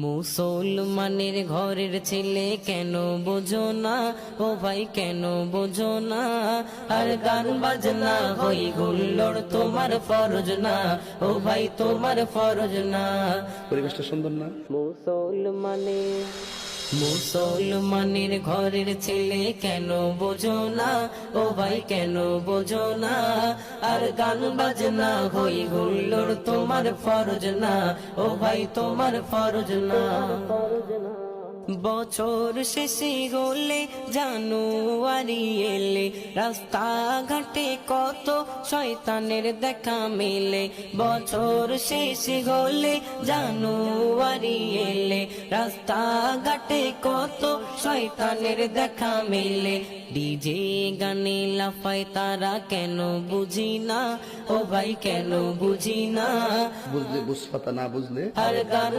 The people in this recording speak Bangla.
মুসলমানের ঘরের ছেলে কেন বোঝো না, ও ভাই কেন বোঝো না, আর গান বাজনা হই হুল্লোড় তোমার ফরজ না, ও ভাই তোমার ফরজ না। পরিবেশটা সুন্দর না? মুসলমানের ঘরের ছেলে কেন বোঝো না, ও ভাই কেন বোঝো না, আর গান বাজনা হই হুল্লোড় তোমার ফরজ না, ও ভাই তোমার ফরজ না। বছর শেষে হলে জানুয়ারি এলে রাস্তাঘাটে কত শয়তানের দেখা মেলে, বছর শেষে হলে জানুয়ারি এলে রাস্তাঘাটে কত শয়তানের দেখা মেলে। ডিজে গানে লাফায় তারা কেন বুঝি না, ও ভাই কেন বুঝি না, বুঝলে বুঝপাতা, না বুঝলে আর গান